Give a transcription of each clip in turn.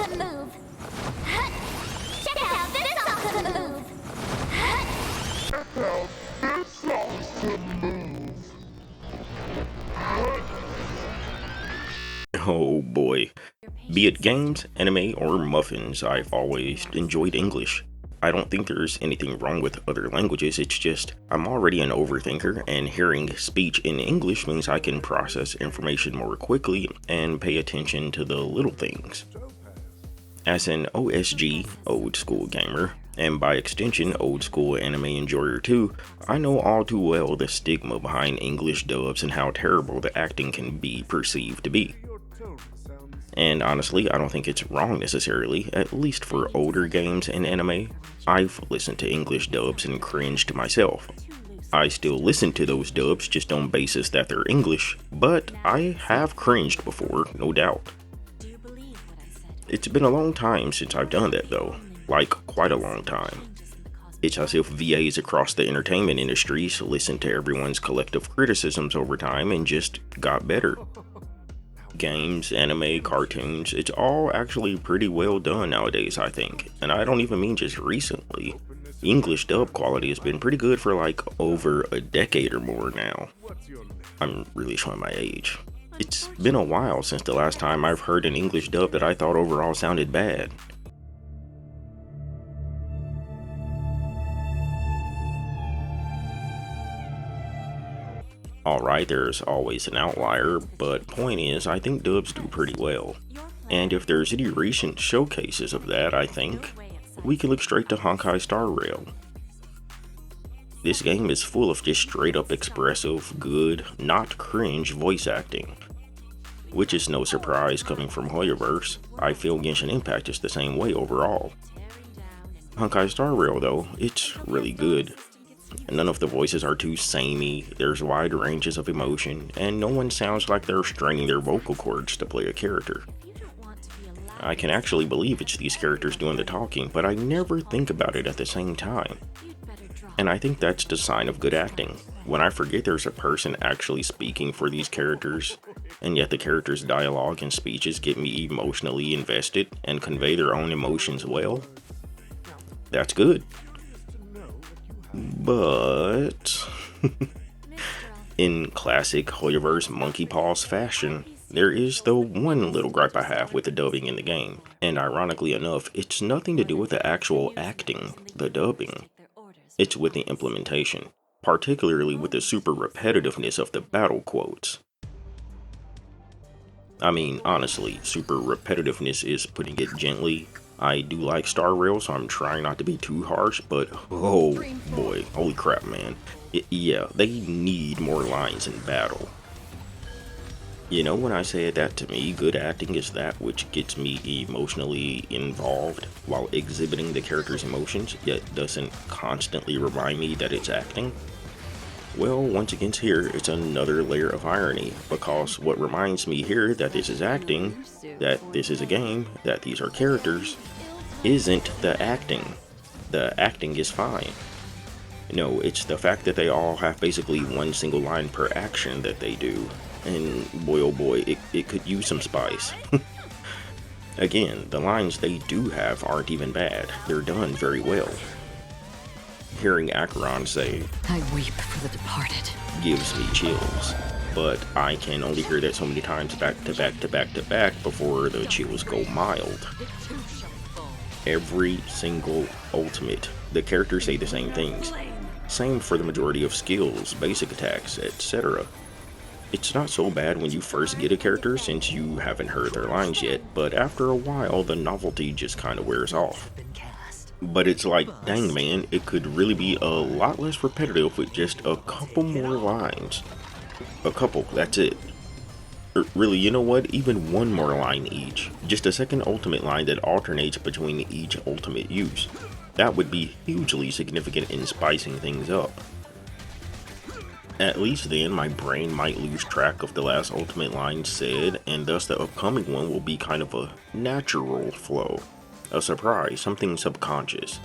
awesome move. Check out this awesome move. Oh boy. Be it games, anime, or muffins, I've always enjoyed English. I don't think there's anything wrong with other languages, it's just I'm already an overthinker, and hearing speech in English means I can process information more quickly and pay attention to the little things. As an OSG, old school gamer, and by extension old school anime enjoyer too, I know all too well the stigma behind English dubs and how terrible the acting can be perceived to be. And honestly, I don't think it's wrong necessarily, at least for older games and anime. I've listened to English dubs and cringed myself. I still listen to those dubs just on basis that they're English, but I have cringed before, no doubt. It's been a long time since I've done that though, like quite a long time. It's as if VAs across the entertainment industries listened to everyone's collective criticisms over time and just got better. Games, anime, cartoons, it's all actually pretty well done nowadays, I think. And I don't even mean just recently. English dub quality has been pretty good for like over a decade or more now. I'm really showing my age. It's been a while since the last time I've heard an English dub that I thought overall sounded bad. Alright, there's always an outlier, but point is, I think dubs do pretty well. And if there's any recent showcases of that, I think, we can look straight to honkaistarrail. This game is full of just straight up expressive, good, not cringe voice acting. Which is no surprise coming from Hoyoverse. I feel Genshin Impact is the same way overall. honkaistarrail though, it's really good. None of the voices are too samey, there's wide ranges of emotion, and no one sounds like they're straining their vocal cords to play a character. I can actually believe it's these characters doing the talking, but I never think about it at the same time. And I think that's the sign of good acting, when I forget there's a person actually speaking for these characters, and yet the characters' dialogue and speeches get me emotionally invested and convey their own emotions well. That's good. But in classic Hoyoverse monkey paws fashion, there is the one little gripe I have with the dubbing in the game, and ironically enough, it's nothing to do with the actual acting, the dubbing. It's with the implementation, particularly with the super repetitiveness of the battle quotes. I mean, honestly, super repetitiveness is putting it gently. I do like Starrail, so I'm trying not to be too harsh, but oh boy, holy crap, man. Yeah, they need more lines in battle. You know, when I say that, to me, good acting is that which gets me emotionally involved while exhibiting the character's emotions, yet doesn't constantly remind me that it's acting. Well, once again here, it's another layer of irony, because what reminds me here that this is acting, that this is a game, that these are characters, isn't the acting. The acting is fine. No, it's the fact that they all have basically one single line per action that they do, and boy oh boy, it could use some spice. Again, the lines they do have aren't even bad, they're done very well. Hearing Acheron say, "I weep for the departed," gives me chills, but I can only hear that so many times back to back to back to back before the chills go mild. Every single ultimate, the characters say the same things. Same for the majority of skills, basic attacks, etc. It's not so bad when you first get a character since you haven't heard their lines yet, but after a while the novelty just kind of wears off. But it's like, dang man, it could really be a lot less repetitive with just a couple more lines. A couple, that's it. Really, you know what, even one more line each. Just a second ultimate line that alternates between each ultimate use. That would be hugely significant in spicing things up. At least then my brain might lose track of the last ultimate line said, and thus the upcoming one will be kind of a natural flow. A surprise, something subconscious.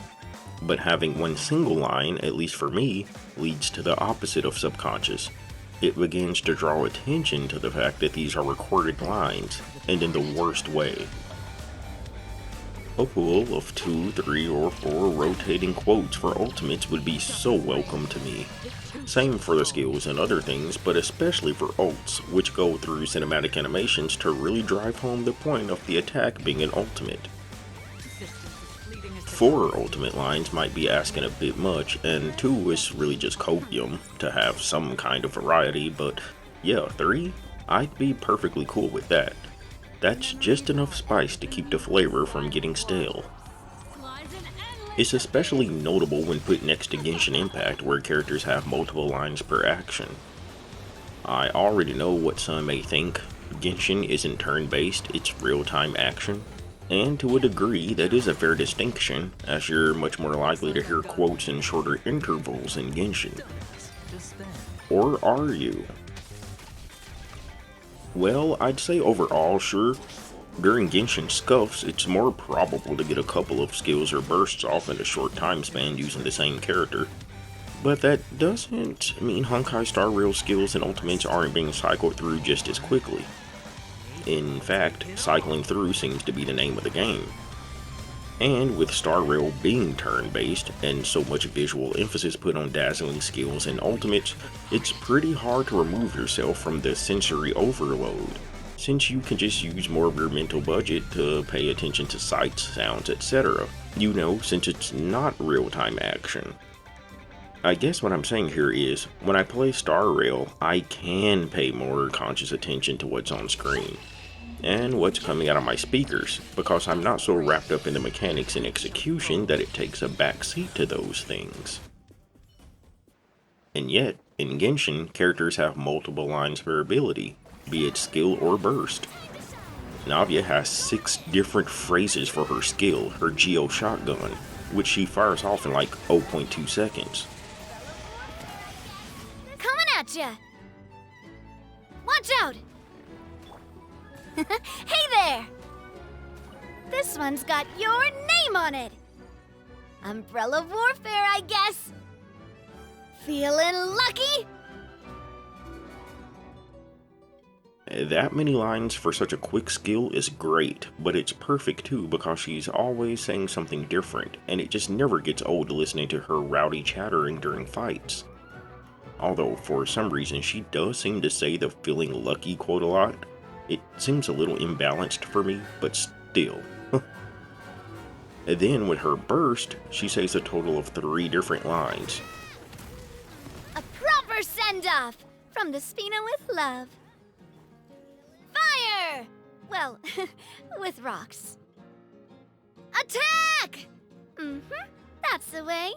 But having one single line, at least for me, leads to the opposite of subconscious. It begins to draw attention to the fact that these are recorded lines, and in the worst way. A pool of 2, 3, or 4 rotating quotes for ultimates would be so welcome to me. Same for the skills and other things, but especially for ults, which go through cinematic animations to really drive home the point of the attack being an ultimate. 4 ultimate lines might be asking a bit much, and 2 is really just copium to have some kind of variety, but yeah, 3? I'd be perfectly cool with that. That's just enough spice to keep the flavor from getting stale. It's especially notable when put next to Genshin Impact, where characters have multiple lines per action. I already know what some may think. Genshin isn't turn-based, it's real-time action. And to a degree, that is a fair distinction, as you're much more likely to hear quotes in shorter intervals in Genshin. Or are you? Well, I'd say overall, sure. During Genshin scuffs, it's more probable to get a couple of skills or bursts off in a short time span using the same character. But that doesn't mean honkaistarrail skills and ultimates aren't being cycled through just as quickly. In fact, cycling through seems to be the name of the game. And with Star Rail being turn-based, and so much visual emphasis put on dazzling skills and ultimates, it's pretty hard to remove yourself from the sensory overload, since you can just use more of your mental budget to pay attention to sights, sounds, etc. You know, since it's not real-time action. I guess what I'm saying here is, when I play Star Rail, I can pay more conscious attention to what's on screen and what's coming out of my speakers, because I'm not so wrapped up in the mechanics and execution that it takes a backseat to those things. And yet, in Genshin, characters have multiple lines per ability, be it skill or burst. Navia has 6 different phrases for her skill, her Geo Shotgun, which she fires off in like 0.2 seconds. Coming at ya! Watch out! Hey there! This one's got your name on it! Umbrella Warfare, I guess! Feeling lucky? That many lines for such a quick skill is great, but it's perfect too because she's always saying something different, and it just never gets old listening to her rowdy chattering during fights. Although, for some reason, she does seem to say the feeling lucky quote a lot. It seems a little imbalanced for me, but still. And then with her burst, she says a total of 3 different lines. A proper send-off from the Spina with love. Fire! Well, with rocks. Attack! That's the way.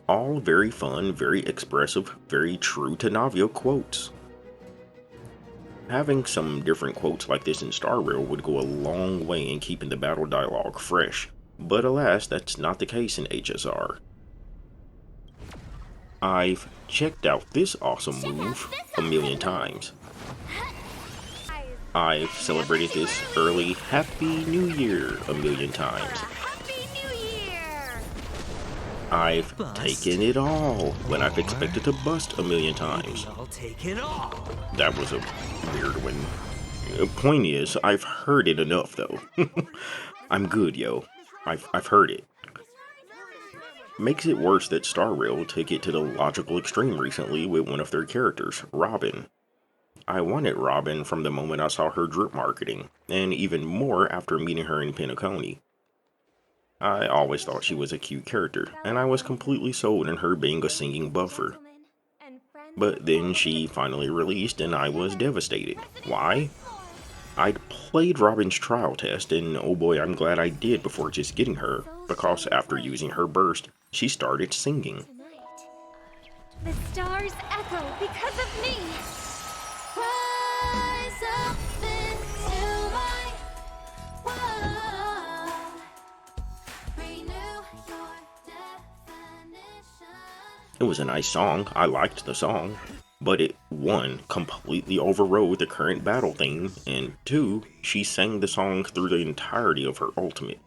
All very fun, very expressive, very true to Navia quotes. Having some different quotes like this in Star Rail would go a long way in keeping the battle dialogue fresh, but alas, that's not the case in HSR. I've checked out this awesome move a million times. I've celebrated this early Happy New Year a million times. Happy New Year! I've taken it all when I've expected to bust a million times. I'll take it all. That was a weird one. Point is, I've heard it enough though. I'm good, yo. I've heard it. Makes it worse that Star Rail took it to the logical extreme recently with one of their characters, Robin. I wanted Robin from the moment I saw her drip marketing, and even more after meeting her in Penacony. I always thought she was a cute character, and I was completely sold on her being a singing buffer. But then she finally released and I was devastated. Why? I'd played Robin's trial test, and oh boy, I'm glad I did before just getting her, because after using her burst, she started singing. The stars echo because of me. Rise up into my world. Renew your definition. It was a nice song, I liked the song, but it, 1, completely overrode the current battle theme, and 2, she sang the song through the entirety of her ultimate.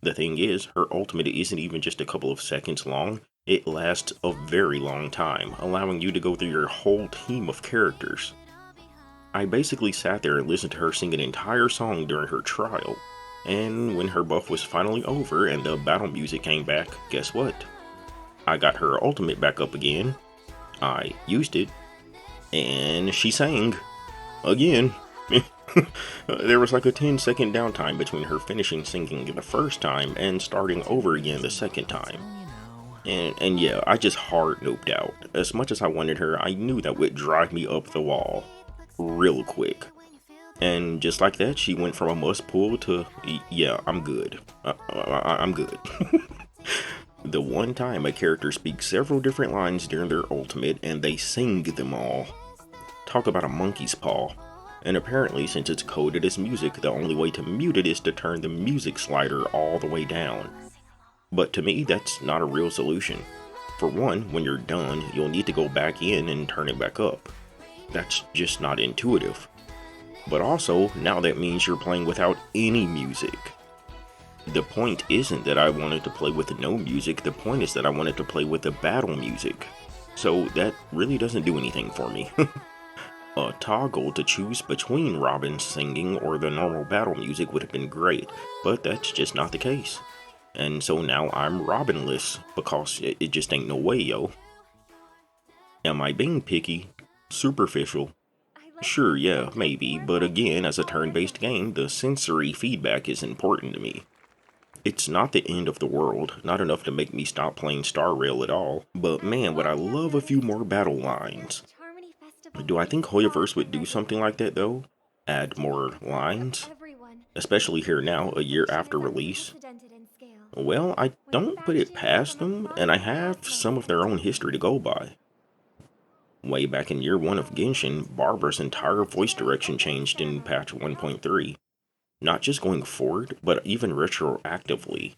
The thing is, her ultimate isn't even just a couple of seconds long, it lasts a very long time, allowing you to go through your whole team of characters. I basically sat there and listened to her sing an entire song during her trial, and when her buff was finally over and the battle music came back, guess what? I got her ultimate back up again, I used it, and she sang again. There was like a 10-second downtime between her finishing singing the first time and starting over again the second time. And yeah, I just hard noped out. As much as I wanted her, I knew that would drive me up the wall real quick. And just like that, she went from a must pull to, yeah, I'm good. I'm good. The one time a character speaks several different lines during their ultimate and they sing them all. Talk about a monkey's paw. And apparently, since it's coded as music, the only way to mute it is to turn the music slider all the way down. But to me, that's not a real solution. For one, when you're done, you'll need to go back in and turn it back up. That's just not intuitive. But also, now that means you're playing without any music. The point isn't that I wanted to play with no music, the point is that I wanted to play with the battle music. So that really doesn't do anything for me. A toggle to choose between Robin singing or the normal battle music would have been great, but that's just not the case. And so now I'm Robinless, because it just ain't no way, yo. Am I being picky? Superficial? Sure, yeah, maybe, but again, as a turn-based game, the sensory feedback is important to me. It's not the end of the world, not enough to make me stop playing Starrail at all, but man, would I love a few more battle lines. Do I think Hoyoverse would do something like that though? Add more lines? Especially here now, a year after release? Well, I don't put it past them, and I have some of their own history to go by. Way back in year 1 of Genshin, Barbara's entire voice direction changed in patch 1.3. Not just going forward, but even retroactively.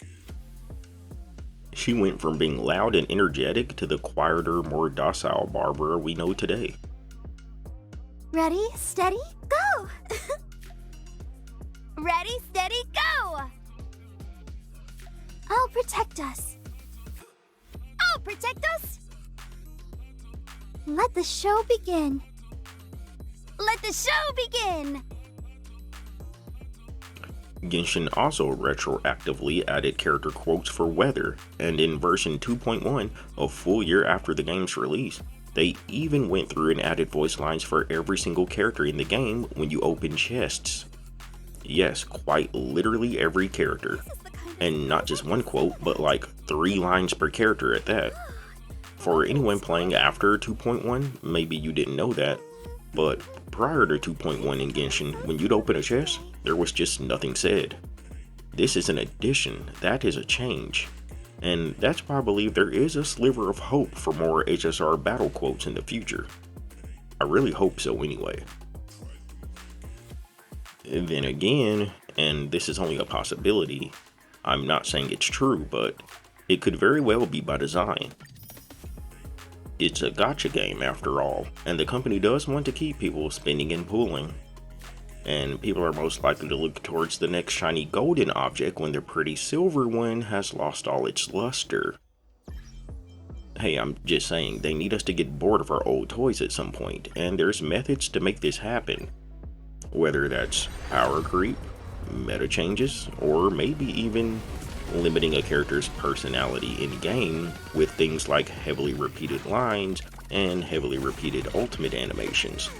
She went from being loud and energetic to the quieter, more docile Barbara we know today. Ready, steady, go! Ready, steady, go! I'll protect us. I'll protect us! Let the show begin. Let the show begin! Genshin also retroactively added character quotes for weather, and in version 2.1, a full year after the game's release, they even went through and added voice lines for every single character in the game when you open chests. Yes, quite literally every character. And not just one quote, but like 3 lines per character at that. For anyone playing after 2.1, maybe you didn't know that, but prior to 2.1 in Genshin, when you'd open a chest, there was just nothing said. This is an addition, that is a change. And that's why I believe there is a sliver of hope for more HSR battle quotes in the future. I really hope so anyway. And then again, and this is only a possibility, I'm not saying it's true, but it could very well be by design. It's a gacha game after all, and the company does want to keep people spinning and pulling. And people are most likely to look towards the next shiny golden object when the pretty silver one has lost all its luster. Hey, I'm just saying, they need us to get bored of our old toys at some point, and there's methods to make this happen. Whether that's power creep, meta changes, or maybe even limiting a character's personality in-game with things like heavily repeated lines and heavily repeated ultimate animations,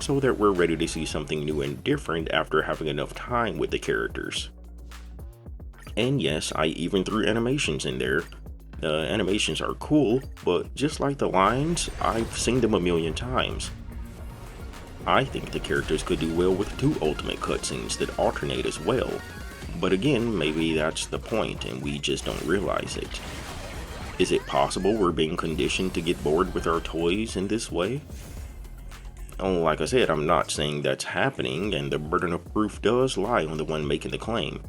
so that we're ready to see something new and different after having enough time with the characters. And yes, I even threw animations in there. The animations are cool, but just like the lines, I've seen them a million times. I think the characters could do well with 2 ultimate cutscenes that alternate as well. But again, maybe that's the point and we just don't realize it. Is it possible we're being conditioned to get bored with our toys in this way? Like I said, I'm not saying that's happening, and the burden of proof does lie on the one making the claim.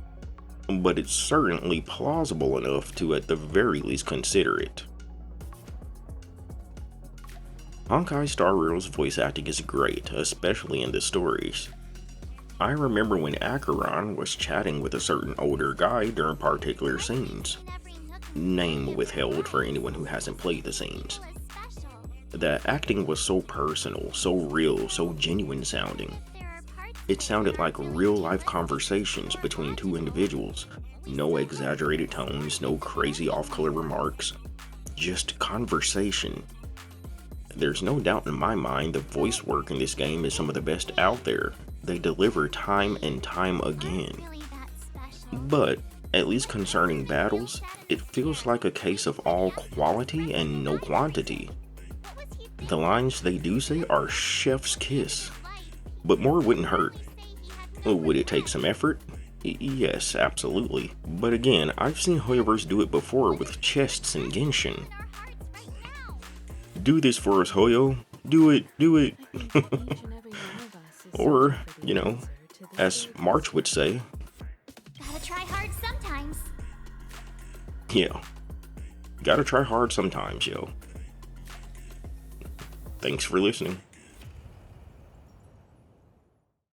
But it's certainly plausible enough to at the very least consider it. honkaistarrail's voice acting is great, especially in the stories. I remember when Acheron was chatting with a certain older guy during particular scenes. Name withheld for anyone who hasn't played the scenes. The acting was so personal, so real, so genuine sounding. It sounded like real life conversations between two individuals. No exaggerated tones, no crazy off-color remarks, just conversation. There's no doubt in my mind the voice work in this game is some of the best out there. They deliver time and time again. But, at least concerning battles, it feels like a case of all quality and no quantity. The lines they do say are chef's kiss, but more wouldn't hurt. Would it take some effort? Yes, absolutely. But again, I've seen Hoyoverse do it before with chests in Genshin. Do this for us, Hoyo. Do it, do it. Or, you know, as March would say. Gotta try hard sometimes. Yeah. Gotta try hard sometimes, yo. Thanks for listening.